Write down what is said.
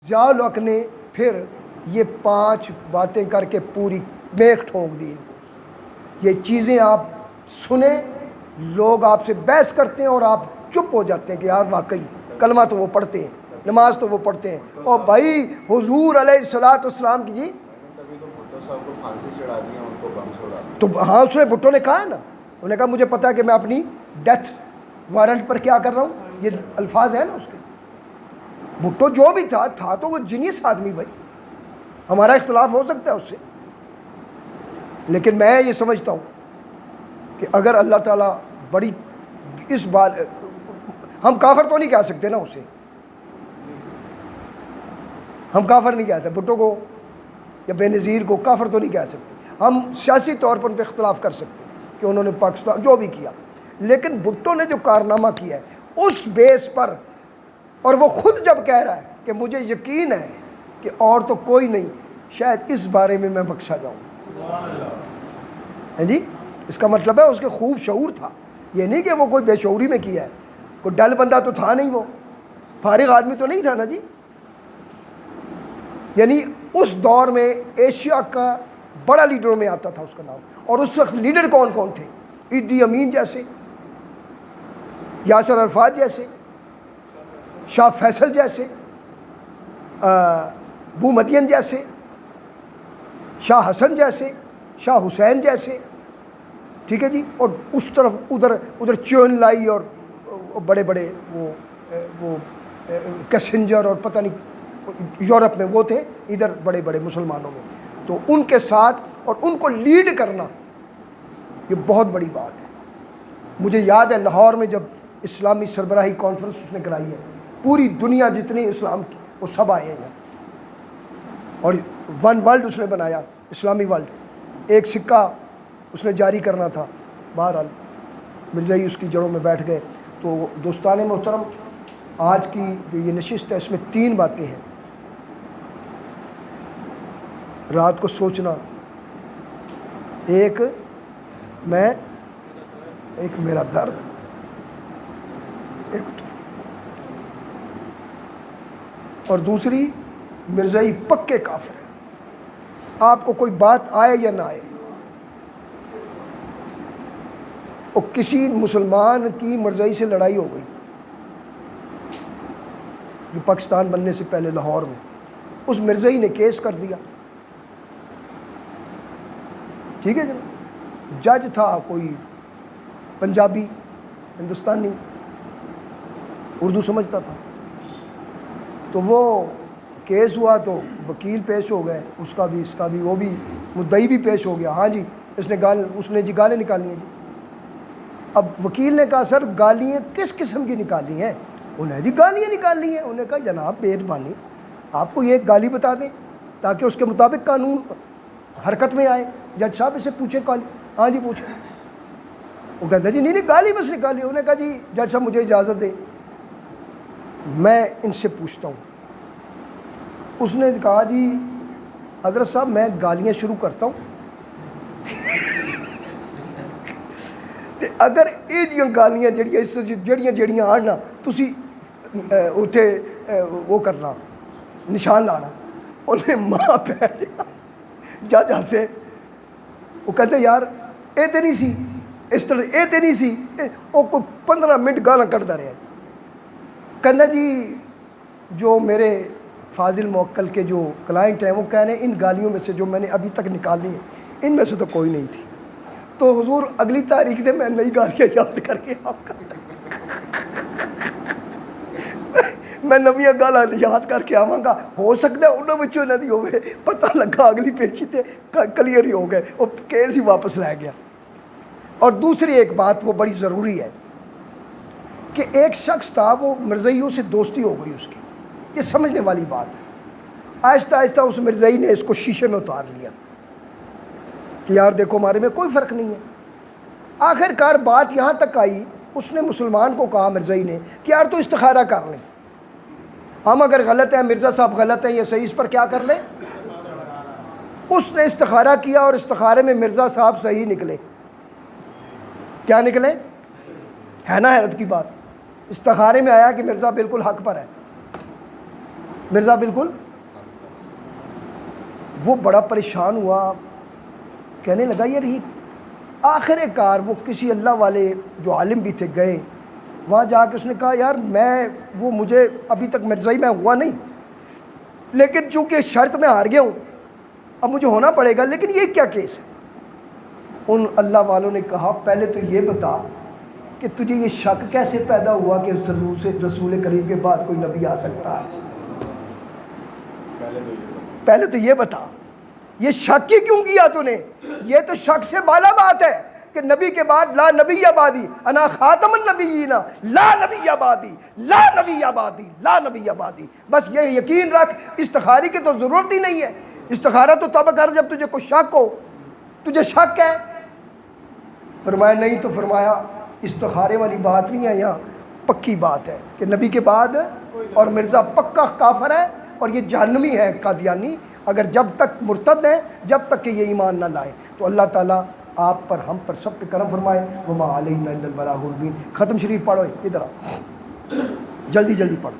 ضیاء الحق نے پھر یہ 5 باتیں کر کے پوری میخ ٹھونک دی ان کو۔ یہ چیزیں آپ سنیں، لوگ آپ سے بحث کرتے ہیں اور آپ چپ ہو جاتے ہیں کہ یار واقعی کلمہ تو وہ پڑھتے ہیں، نماز تو وہ پڑھتے ہیں۔ اور بھائی حضور علیہ الصلاۃ والسلام کی جی کبھی تو بھٹو صاحب کو پھانسی چڑھا دی، ان کو بم چھوڑا تو ہاں اس نے بھٹو نے کہا ہے نا، انہوں نے کہا مجھے پتا ہے کہ میں اپنی ڈیتھ وارنٹ پر کیا کر رہا ہوں، یہ الفاظ ہیں نا اس کے۔ بھٹو جو بھی تھا تو وہ جینیس آدمی بھائی، ہمارا اختلاف ہو سکتا ہے اس سے، لیکن میں یہ سمجھتا ہوں کہ اگر اللہ تعالیٰ بڑی اس بات، ہم کافر تو نہیں کہہ سکتے نا اسے، ہم کافر نہیں کہہ سکتے بھٹو کو یا بے نظیر کو کافر تو نہیں کہہ سکتے، ہم سیاسی طور پر ان پہ اختلاف کر سکتے ہیں کہ انہوں نے پاکستان جو بھی کیا، لیکن بھٹو نے جو کارنامہ کیا ہے اس بیس پر، اور وہ خود جب کہہ رہا ہے کہ مجھے یقین ہے کہ اور تو کوئی نہیں، شاید اس بارے میں بخشا جاؤں، ہیں جی، اس کا مطلب ہے اس کے خوب شعور تھا، یہ نہیں کہ وہ کوئی بے شعوری میں کیا ہے، کوئی ڈل بندہ تو تھا نہیں، وہ فارغ آدمی تو نہیں تھا نا جی۔ یعنی اس دور میں ایشیا کا بڑا لیڈروں میں آتا تھا اس کا نام، اور اس وقت لیڈر کون کون تھے؟ ایدی امین جیسے، یاسر عرفات جیسے، شاہ فیصل جیسے، بو مدین جیسے، شاہ حسن جیسے، شاہ حسین جیسے، ٹھیک ہے جی، اور اس طرف ادھر چیون لائی اور بڑے بڑے وہ کیسنجر اور پتہ نہیں یورپ میں وہ تھے، ادھر بڑے بڑے مسلمانوں میں، تو ان کے ساتھ اور ان کو لیڈ کرنا یہ بہت بڑی بات ہے۔ مجھے یاد ہے لاہور میں جب اسلامی سربراہی کانفرنس اس نے کرائی ہے، پوری دنیا جتنی اسلام کی وہ سب آئے ہیں، اور ون ورلڈ اس نے بنایا، اسلامی ورلڈ، ایک سکہ اس نے جاری کرنا تھا۔ بہرحال مرزائی اس کی جڑوں میں بیٹھ گئے۔ تو دوستان محترم، آج کی جو یہ نشست ہے اس میں 3 باتیں ہیں: رات کو سوچنا، ایک میں، ایک میرا درد، ایک تو، اور دوسری مرزائی پکے کافر ہے، آپ کو کوئی بات آئے یا نہ آئے، اور کسی مسلمان کی مرزائی سے لڑائی ہو گئی یہ پاکستان بننے سے پہلے لاہور میں، اس مرزائی نے کیس کر دیا، ٹھیک ہے جناب، جج تھا کوئی پنجابی، ہندوستانی، اردو سمجھتا تھا، تو وہ کیس ہوا تو وکیل پیش ہو گئے، اس کا بھی وہ بھی مدعی بھی پیش ہو گیا، ہاں جی اس نے جی گالیں نکالی ہیں جی۔ اب وکیل نے کہا سر گالیاں کس قسم کی نکالی ہیں؟ انہیں جی گالیاں نکالی ہیں۔ انہوں نے کہا جناب مہربانی آپ کو یہ ایک گالی بتا دیں تاکہ اس کے مطابق قانون حرکت میں آئے۔ جج صاحب اسے پوچھے گالی، ہاں جی پوچھیں۔ وہ کہتا جی نہیں گالی بس نکالی۔ انہوں نے کہا جی جج صاحب مجھے اجازت دے میں ان سے پوچھتا ہوں۔ اس نے کہا جی حضرت صاحب میں گالیاں شروع کرتا ہوں تے اگر یہ گالیاں جڑیاں آن نا تسی اتھے وہ کرنا نشان لانا۔ انہیں ماں پہ جج ہسے، وہ کہتے یار اے تے نہیں سی اس طرح، اے تے نہیں سی، وہ کوئی 15 منٹ گالاں کٹتا رہا۔ کہنا جی جو میرے فاضل موکل کے جو کلائنٹ ہیں وہ کہہ رہے ہیں ان گالیوں میں سے جو میں نے ابھی تک نکالی ہیں ان میں سے تو کوئی نہیں تھی۔ تو حضور اگلی تاریخ سے میں نئی گالیاں یاد کر کے آپ کا میں نویاں گالاں یاد کر کے آواں گا، ہو سکتا ہے انہوں بچوں نہ دی ہوئے، پتہ لگا اگلی پیشی تے کلیئر ہی ہو گئے، وہ کیس ہی واپس لے گیا۔ اور دوسری ایک بات وہ بڑی ضروری ہے کہ ایک شخص تھا وہ مرزائیوں سے دوستی ہو گئی اس کی، یہ سمجھنے والی بات ہے۔ آہستہ آہستہ اس مرزائی نے اس کو شیشے میں اتار لیا کہ یار دیکھو ہمارے میں کوئی فرق نہیں ہے۔ آخر کار بات یہاں تک آئی، اس نے مسلمان کو کہا مرزائی نے کہ یار تو استخارہ کر لیں، ہم اگر غلط ہیں مرزا صاحب غلط ہیں یہ صحیح، اس پر کیا کر لیں۔ اس نے استخارہ کیا اور استخارے میں مرزا صاحب صحیح نکلے۔ کیا نکلے؟ ہے نا حیرت کی بات، استخارے میں آیا کہ مرزا بالکل حق پر ہے۔ مرزا بالکل وہ بڑا پریشان ہوا، کہنے لگا یار یہ آخر کار وہ کسی اللہ والے جو عالم بھی تھے گئے وہاں جا کے اس نے کہا یار مجھے ابھی تک مرزائی میں ہوا نہیں، لیکن چونکہ شرط میں ہار گیا ہوں اب مجھے ہونا پڑے گا، لیکن یہ کیا کیس ہے؟ ان اللہ والوں نے کہا پہلے تو یہ بتا کہ تجھے یہ شک کیسے پیدا ہوا کہ رسول کریم کے بعد کوئی نبی آ سکتا ہے؟ پہلے تو یہ بتا، یہ شک ہی کیوں کیا تو نے؟ یہ تو شک سے بالا بات ہے کہ نبی کے بعد لا نبی آبادی، انا خاتم النبیین لا نبی آبادی، لا نبی آبادی، لا نبی آبادی، بس یہ یقین رکھ، استخاری کی تو ضرورت ہی نہیں ہے۔ استخارہ تو تب کر جب تجھے کوئی شک ہو، تجھے شک ہے؟ فرمایا نہیں، تو فرمایا استخارے والی بات نہیں ہے، یہاں پکی بات ہے کہ نبی کے بعد، اور مرزا پکا کافر ہے اور یہ جہنمی ہے قادیانی، اگر جب تک مرتد ہے، جب تک کہ یہ ایمان نہ لائے۔ تو اللہ تعالیٰ آپ پر، ہم پر، سب پہ کرم فرمائے۔ وما علینا الا البلاغ المبین۔ ختم شریف پڑھو، ادھر آؤ، جلدی جلدی پڑھو۔